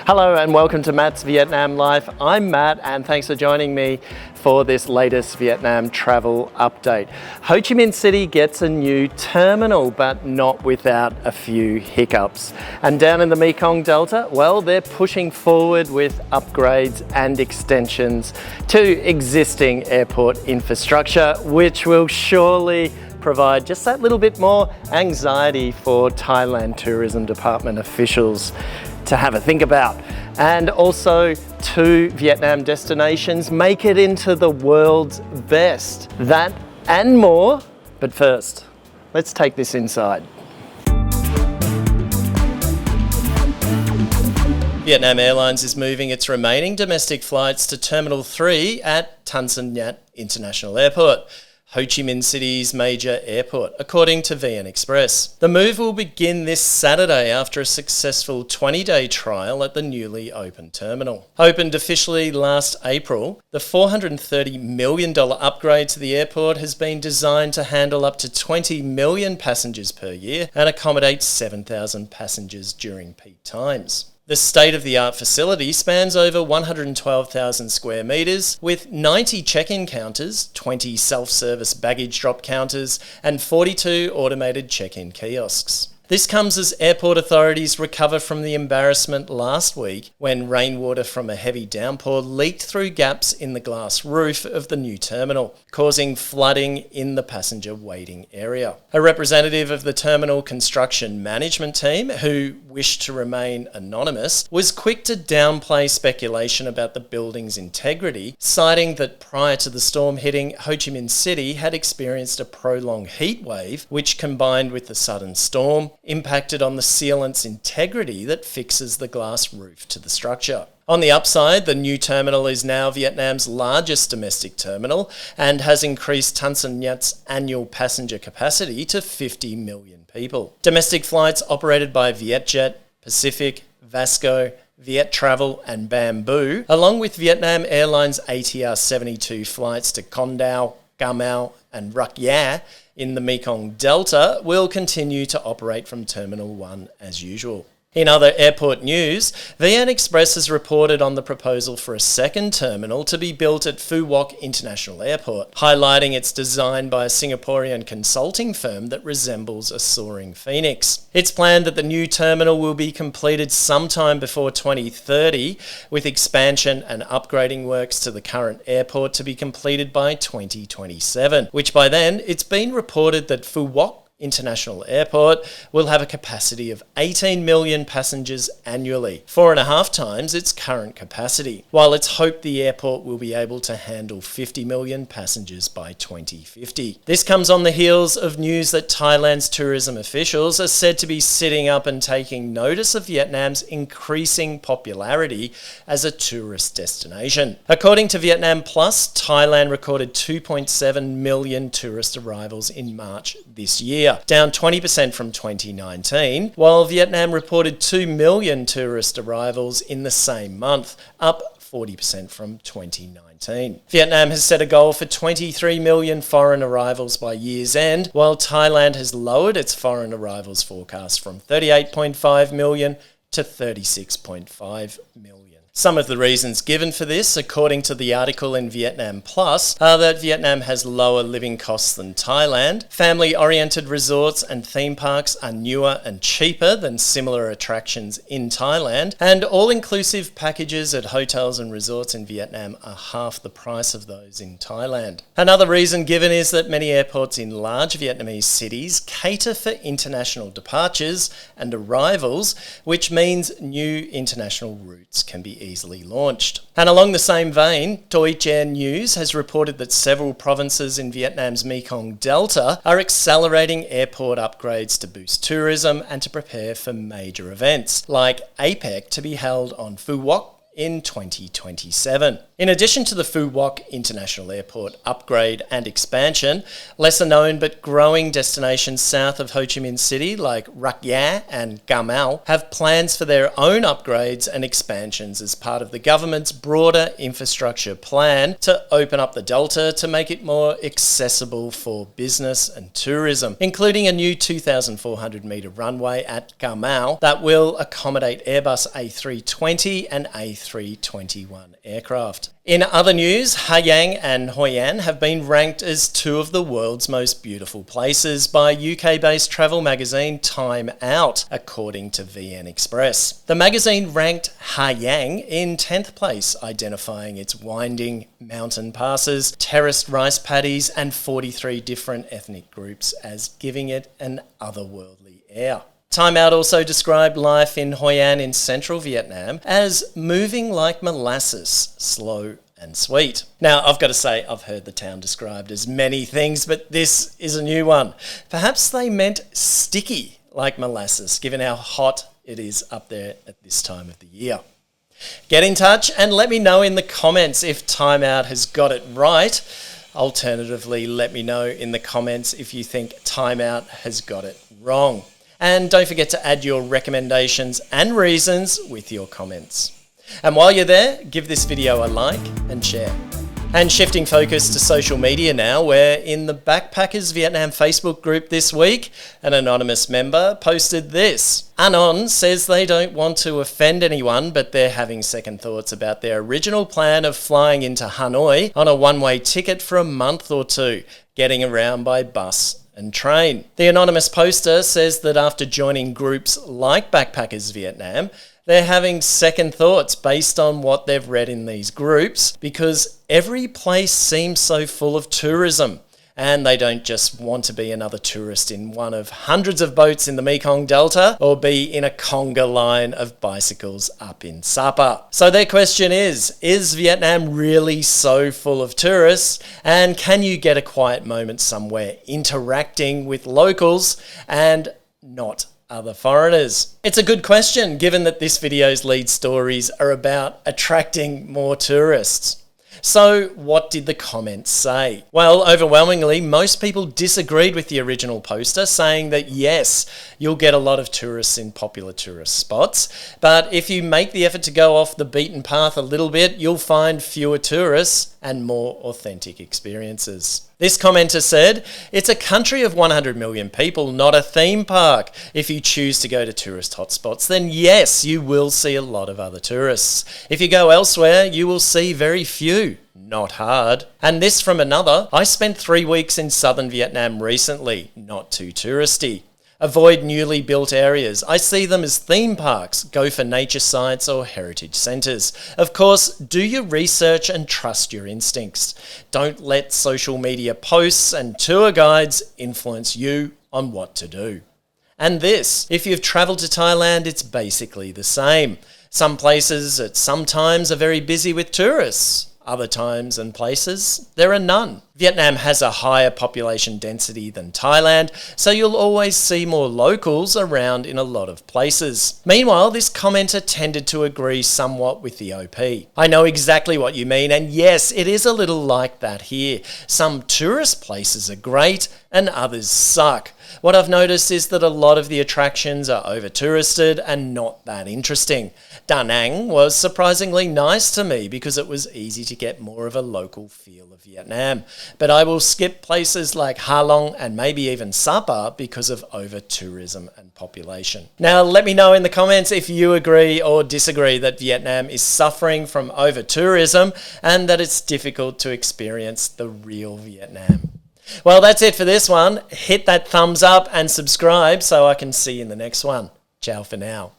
Hello and welcome to Matt's Vietnam Life. I'm Matt and thanks for joining me for this latest Vietnam travel update. Ho Chi Minh City gets a new terminal, but not without a few hiccups. And down in the Mekong Delta, well, they're pushing forward with upgrades and extensions to existing airport infrastructure, which will surely provide just that little bit more anxiety for Thailand Tourism Department officials to have a think about. And also, 2 Vietnam destinations make it into the world's best. That and more, but first, let's take this inside. Vietnam Airlines is moving its remaining domestic flights to Terminal 3 at Tan Son Nhat International Airport, Ho Chi Minh City's major airport, according to VN Express. The move will begin this Saturday after a successful 20-day trial at the newly opened terminal. Opened officially last April, the $430 million upgrade to the airport has been designed to handle up to 20 million passengers per year and accommodate 7,000 passengers during peak times. The state-of-the-art facility spans over 112,000 square metres with 90 check-in counters, 20 self-service baggage drop counters and 42 automated check-in kiosks. This comes as airport authorities recover from the embarrassment last week when rainwater from a heavy downpour leaked through gaps in the glass roof of the new terminal, causing flooding in the passenger waiting area. A representative of the terminal construction management team, who wished to remain anonymous, was quick to downplay speculation about the building's integrity, citing that prior to the storm hitting, Ho Chi Minh City had experienced a prolonged heat wave, which combined with the sudden storm, impacted on the sealant's integrity that fixes the glass roof to the structure. On the upside, the new terminal is now Vietnam's largest domestic terminal and has increased Tan Son Nhat's annual passenger capacity to 50 million people. Domestic flights operated by Vietjet, Pacific, Vasco, Viet Travel and Bamboo, along with Vietnam Airlines ATR 72 flights to Con Dao, Cà Mau and Rắc Yà in the Mekong Delta, will continue to operate from Terminal 1 as usual. In other airport news, VN Express has reported on the proposal for a second terminal to be built at Phu Quoc International Airport, highlighting its design by a Singaporean consulting firm that resembles a soaring phoenix. It's planned that the new terminal will be completed sometime before 2030, with expansion and upgrading works to the current airport to be completed by 2027, which by then it's been reported that Phu Quoc International Airport will have a capacity of 18 million passengers annually, 4.5 times its current capacity, while it's hoped the airport will be able to handle 50 million passengers by 2050. This comes on the heels of news that Thailand's tourism officials are said to be sitting up and taking notice of Vietnam's increasing popularity as a tourist destination. According to Vietnam Plus, Thailand recorded 2.7 million tourist arrivals in March this year, down 20% from 2019, while Vietnam reported 2 million tourist arrivals in the same month, up 40% from 2019. Vietnam has set a goal for 23 million foreign arrivals by year's end, while Thailand has lowered its foreign arrivals forecast from 38.5 million to 36.5 million. Some of the reasons given for this, according to the article in Vietnam Plus, are that Vietnam has lower living costs than Thailand, family-oriented resorts and theme parks are newer and cheaper than similar attractions in Thailand, and all-inclusive packages at hotels and resorts in Vietnam are half the price of those in Thailand. Another reason given is that many airports in large Vietnamese cities cater for international departures and arrivals, which means new international routes can be easily launched. And along the same vein, Deutsche Air News has reported that several provinces in Vietnam's Mekong Delta are accelerating airport upgrades to boost tourism and to prepare for major events, like APEC to be held on Phu Quoc in 2027. In addition to the Phu Quoc International Airport upgrade and expansion, lesser known but growing destinations south of Ho Chi Minh City like Rak Ya and Cà Mau have plans for their own upgrades and expansions as part of the government's broader infrastructure plan to open up the Delta to make it more accessible for business and tourism, including a new 2,400 metre runway at Cà Mau that will accommodate Airbus A320 and A321 aircraft. In other news, Giang and Hoi An have been ranked as two of the world's most beautiful places by UK-based travel magazine Time Out, according to VN Express. The magazine ranked Giang in 10th place, identifying its winding mountain passes, terraced rice paddies, and 43 different ethnic groups as giving it an otherworldly air. Time Out also described life in Hoi An in central Vietnam as moving like molasses, slow and sweet. Now, I've got to say, I've heard the town described as many things, but this is a new one. Perhaps they meant sticky like molasses, given how hot it is up there at this time of the year. Get in touch and let me know in the comments if Time Out has got it right. Alternatively, let me know in the comments if you think Time Out has got it wrong. And don't forget to add your recommendations and reasons with your comments. And while you're there, give this video a like and share. And shifting focus to social media now, where in the Backpackers Vietnam Facebook group this week, an anonymous member posted this. Anon says they don't want to offend anyone, but they're having second thoughts about their original plan of flying into Hanoi on a one-way ticket for a month or two, getting around by bus and train. The anonymous poster says that after joining groups like Backpackers Vietnam, they're having second thoughts based on what they've read in these groups because every place seems so full of tourism and they don't just want to be another tourist in one of hundreds of boats in the Mekong Delta or be in a conga line of bicycles up in Sapa. So their question is Vietnam really so full of tourists, and can you get a quiet moment somewhere interacting with locals and not other foreigners? It's a good question, given that this video's lead stories are about attracting more tourists. So what did the comments say? Well, overwhelmingly, most people disagreed with the original poster, saying that yes, you'll get a lot of tourists in popular tourist spots, but if you make the effort to go off the beaten path a little bit, you'll find fewer tourists and more authentic experiences. This commenter said, "It's a country of 100 million people, not a theme park. If you choose to go to tourist hotspots, then yes, you will see a lot of other tourists. If you go elsewhere, you will see very few. Not hard." And this from another, "I spent 3 weeks in southern Vietnam recently, not too touristy. Avoid newly built areas. I see them as theme parks. Go for nature sites or heritage centres. Of course, do your research and trust your instincts. Don't let social media posts and tour guides influence you on what to do." And this, if you've travelled to Thailand, it's basically the same. Some places at some times are very busy with tourists. Other times and places, there are none. Vietnam has a higher population density than Thailand, so you'll always see more locals around in a lot of places. Meanwhile, this commenter tended to agree somewhat with the OP. "I know exactly what you mean, and yes, it is a little like that here. Some tourist places are great and others suck. What I've noticed is that a lot of the attractions are over-touristed and not that interesting. Da Nang was surprisingly nice to me because it was easy to get more of a local feel of Vietnam. But I will skip places like Ha Long and maybe even Sapa because of over-tourism and population." Now, let me know in the comments if you agree or disagree that Vietnam is suffering from over-tourism and that it's difficult to experience the real Vietnam. Well, that's it for this one. Hit that thumbs up and subscribe so I can see you in the next one. Ciao for now.